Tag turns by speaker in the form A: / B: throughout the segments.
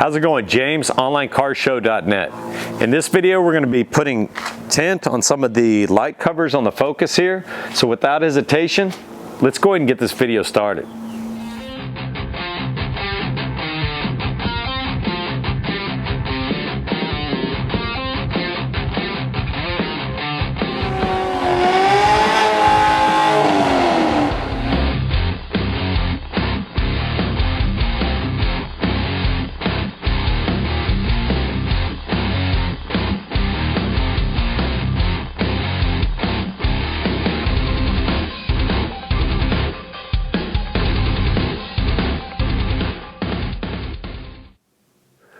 A: How's it going? James, OnlineCarShow.net. In this video, we're going to be putting tint on some of the light covers on the Focus here. So without hesitation, let's go ahead and get this video started.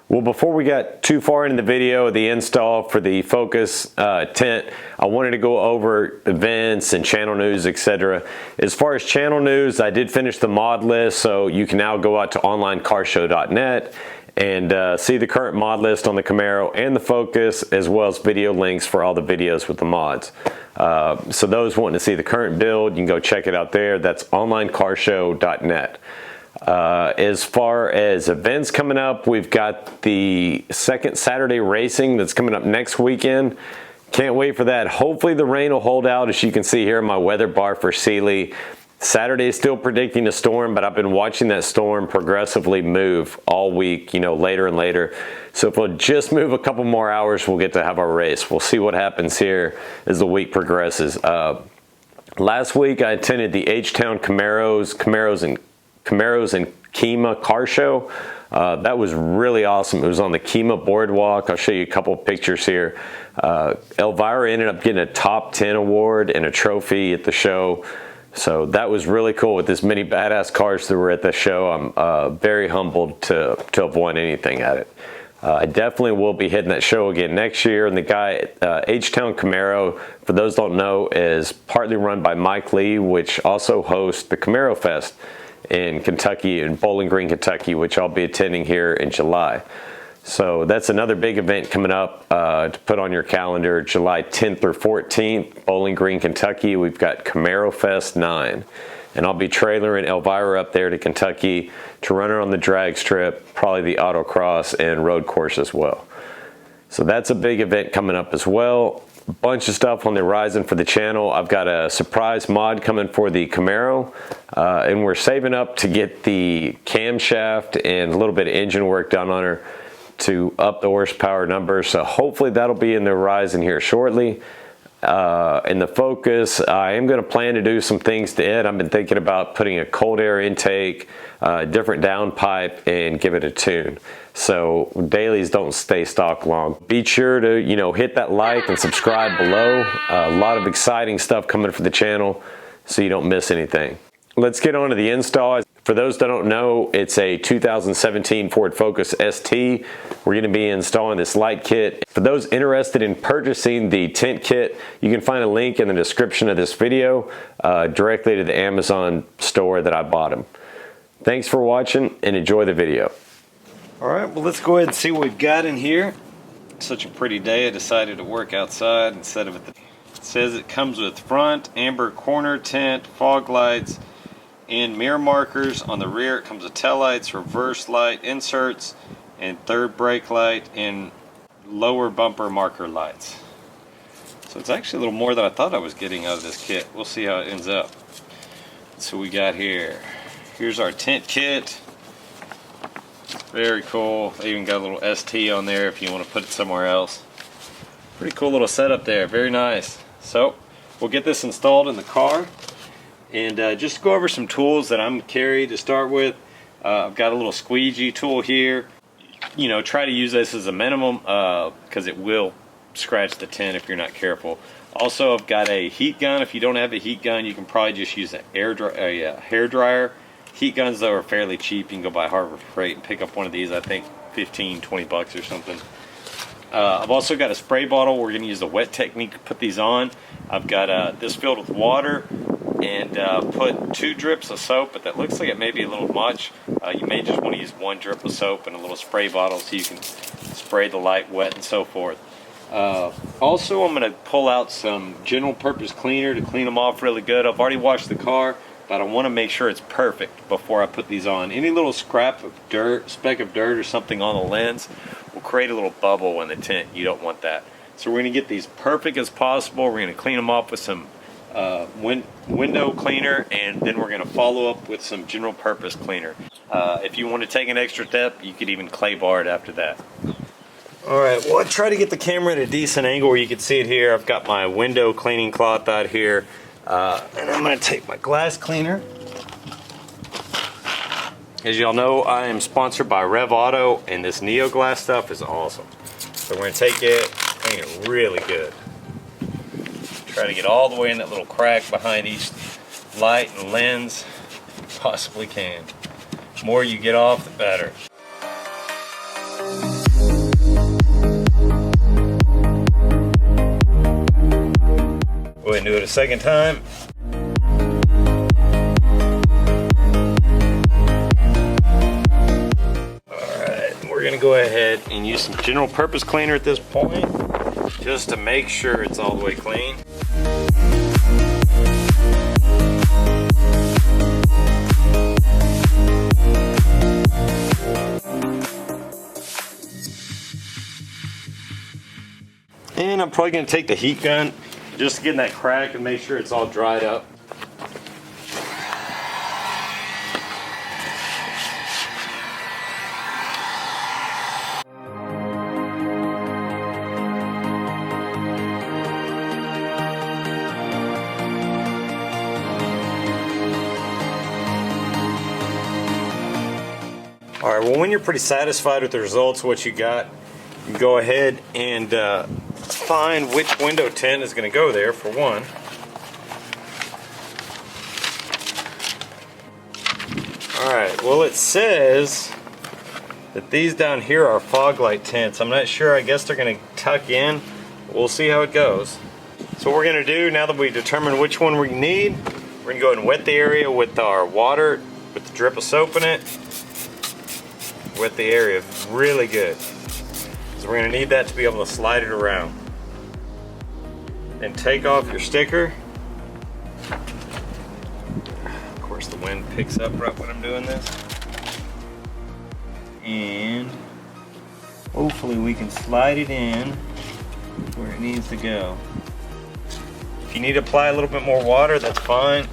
A: Well, before we got too far into the video, the install for the Focus tint, I wanted to go over events and channel news, etc. As far as channel news, I did finish the mod list, so you can now go out to OnlineCarShow.net and see the current mod list on the Camaro and the Focus, as well as video links for all the videos with the mods. So those wanting to see the current build, you can go check it out there. That's OnlineCarShow.net. As far as events coming up, we've got the second Saturday racing that's coming up next weekend. Can't wait for that. Hopefully the rain will hold out. As you can see here in my weather bar for Sealy, Saturday is still predicting a storm, but I've been watching that storm progressively move all week, you know, later and later. So if we'll just move a couple more hours, we'll get to have our race. We'll see what happens here as the week progresses. Last week I attended the H-Town Camaros and Kima car show. That was really awesome. It was on the Kima boardwalk. I'll show you a couple of pictures here. Elvira ended up getting a top 10 award and a trophy at the show. So that was really cool with as many badass cars that were at the show. I'm very humbled to have won anything at it. I definitely will be hitting that show again next year. And the guy at H-Town Camaro, for those who don't know, is partly run by Mike Lee, which also hosts the Camaro Fest in Kentucky, in Bowling Green, Kentucky, which I'll be attending here in July. So that's another big event coming up to put on your calendar, July 10th or 14th, Bowling Green, Kentucky. We've got Camaro Fest 9. And I'll be trailering Elvira up there to Kentucky to run her on the drag strip, probably the autocross and road course as well. So that's a big event coming up as well. A bunch of stuff on the horizon for the channel. I've got a surprise mod coming for the Camaro, and we're saving up to get the camshaft and a little bit of engine work done on her to up the horsepower numbers. So hopefully that'll be in the horizon here shortly. In the Focus, I am going to plan to do some things to it. I've been thinking about putting a cold air intake, different downpipe, and give it a tune. So dailies don't stay stock long. Be sure to, you know, hit that like and subscribe below. A lot of exciting stuff coming for the channel, so you don't miss anything. Let's get on to the install. For those that don't know, it's a 2017 Ford Focus ST. We're going to be installing this light kit. For those interested in purchasing the tint kit, you can find a link in the description of this video directly to the Amazon store that I bought them. Thanks for watching and enjoy the video.
B: All right, well, let's go ahead and see what we've got in here. Such a pretty day, I decided to work outside instead of at the... It says it comes with front amber corner tint, fog lights, and mirror markers. On the rear it comes with tail lights, reverse light inserts, and third brake light, and lower bumper marker lights. So it's actually a little more than I thought I was getting out of this kit. We'll see how it ends up. So we got here. Here's our tint kit. Very cool. I even got a little ST on there if you want to put it somewhere else. Pretty cool little setup there. Very nice. So we'll get this installed in the car. And just go over some tools that I'm carrying to start with. I've got a little squeegee tool here. You know, try to use this as a minimum because it will scratch the tint if you're not careful. Also, I've got a heat gun. If you don't have a heat gun, you can probably just use a hair dryer. Heat guns, though, are fairly cheap. You can go by Harbor Freight and pick up one of these, I think 15, 20 bucks or something. I've also got a spray bottle. We're going to use the wet technique to put these on. I've got this filled with water and put 2 drips of soap, but that looks like it may be a little much. You may just want to use 1 drip of soap and a little spray bottle so you can spray the light wet and so forth. Also, I'm going to pull out some general purpose cleaner to clean them off really good. I've already washed the car. but I want to make sure it's perfect before I put these on. Any little scrap of dirt, speck of dirt or something on the lens will create a little bubble in the tint. You don't want that. So we're going to get these perfect as possible. We're going to clean them off with some window cleaner, and then we're going to follow up with some general purpose cleaner. If you want to take an extra step, you could even clay bar it after that. Alright, well, I try to get the camera at a decent angle where you can see it here. I've got my window cleaning cloth out here, and I'm going to take my glass cleaner. As y'all know, I am sponsored by Rev Auto, and this Neo Glass stuff is awesome. So we're going to take it, clean it really good. Try to get all the way in that little crack behind each light and lens possibly can. The more you get off, the better. Go ahead and do it a second time. Alright, we're going to go ahead and use some general purpose cleaner at this point, just to make sure it's all the way clean. And I'm probably going to take the heat gun just to get in that crack and make sure it's all dried up. Alright, well, when you're pretty satisfied with the results of what you got, you can go ahead and find which window tint is going to go there, for one. Alright, well, it says that these down here are fog light tints. I'm not sure, I guess they're going to tuck in. We'll see how it goes. So what we're going to do, now that we determine which one we need, we're going to go ahead and wet the area with our water, with the drip of soap in it. Wet the area really good. So we're going to need that to be able to slide it around. Then take off your sticker. Of course, the wind picks up right when I'm doing this. And hopefully we can slide it in where it needs to go. If you need to apply a little bit more water, that's fine.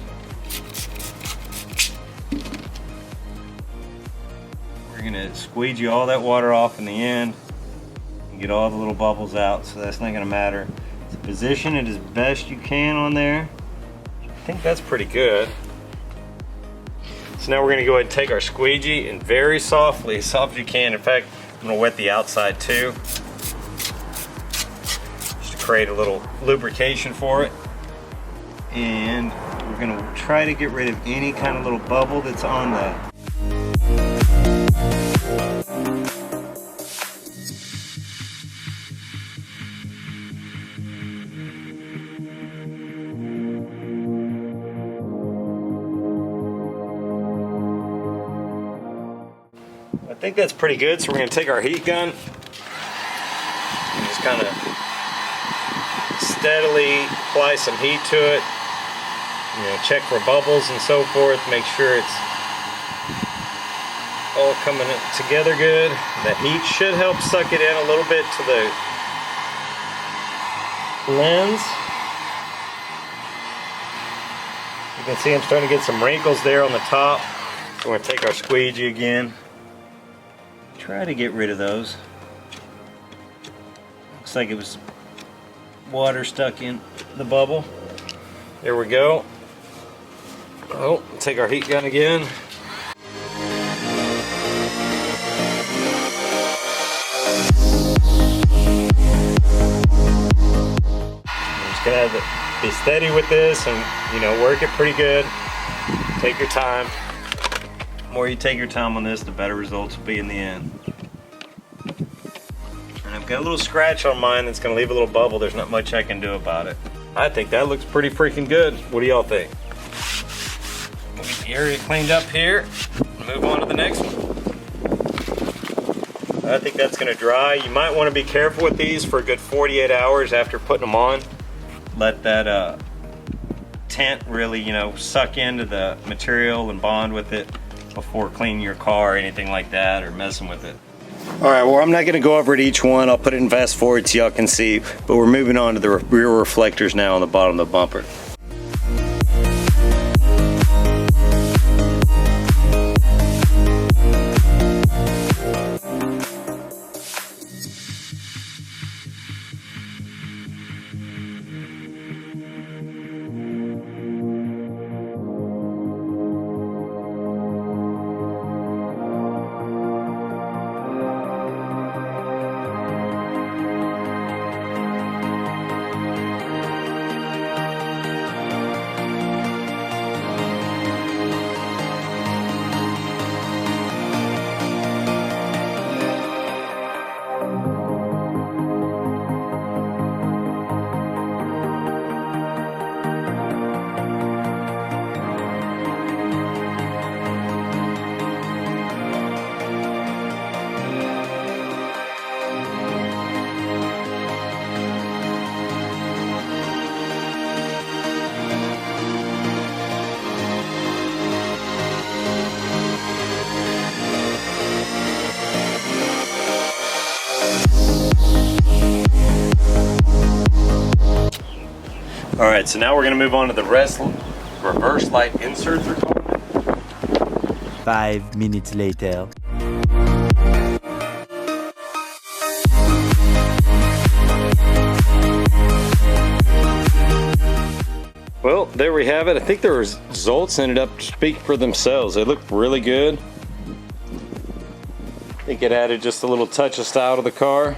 B: We're going to squeegee all that water off in the end and get all the little bubbles out, so that's not going to matter. So position it as best you can on there. I think that's pretty good. So now we're going to go ahead and take our squeegee and very softly, as soft as you can. In fact, I'm going to wet the outside too, just to create a little lubrication for it. And we're going to try to get rid of any kind of little bubble that's on the I think that's pretty good, so we're going to take our heat gun and just kind of steadily apply some heat to it. You know, check for bubbles and so forth, make sure it's all coming together good. The heat should help suck it in a little bit to the lens. You can see I'm starting to get some wrinkles there on the top. So we're going to take our squeegee again. Try to get rid of those. Looks like it was water stuck in the bubble. There we go. Oh, take our heat gun again. I'm just gonna have to be steady with this and, you know, work it pretty good. Take your time. The more you take your time on this, the better results will be in the end. And I've got a little scratch on mine that's gonna leave a little bubble. There's not much I can do about it. I think that looks pretty freaking good. What do y'all think? We'll get the area cleaned up here and move on to the next one. I think that's gonna dry. You might wanna be careful with these for a good 48 hours after putting them on. Let that tint really, you know, suck into the material and bond with it before cleaning your car or anything like that, or messing with it. All right, well, I'm not gonna go over it each one. I'll put it in fast forward so y'all can see, but we're moving on to the rear reflectors now on the bottom of the bumper. All right, so now we're gonna move on to the reverse light inserts we're calling it.
C: 5 minutes later.
B: Well, there we have it. I think the results ended up speaking for themselves. They look really good. I think it added just a little touch of style to the car.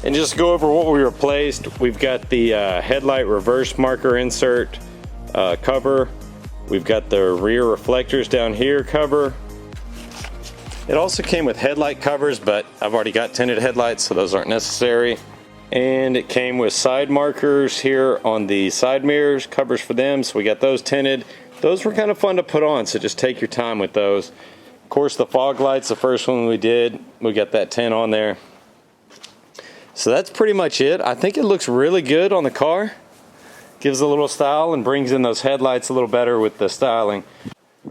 B: And just go over what we replaced. We've got the headlight reverse marker insert cover. We've got the rear reflectors down here cover. It also came with headlight covers, but I've already got tinted headlights, so those aren't necessary. And it came with side markers here on the side mirrors, covers for them, so we got those tinted. Those were kind of fun to put on, so just take your time with those. Of course, the fog lights, the first one we did, we got that tint on there. So that's pretty much it. I think it looks really good on the car. Gives a little style and brings in those headlights a little better with the styling.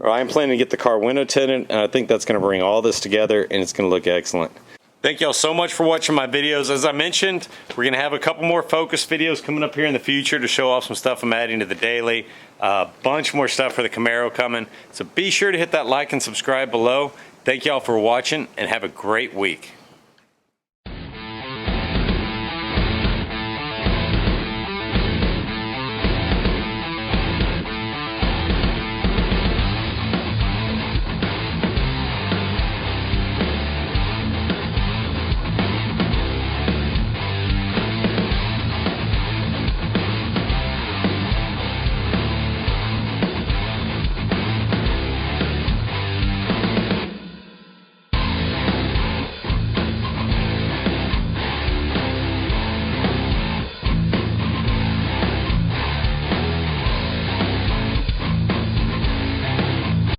B: I am planning to get the car window tinted, and I think that's going to bring all this together, and it's going to look excellent. Thank y'all so much for watching my videos. As I mentioned, we're going to have a couple more focus videos coming up here in the future to show off some stuff I'm adding to the daily. A bunch more stuff for the Camaro coming. So be sure to hit that like and subscribe below. Thank y'all for watching, and have a great week.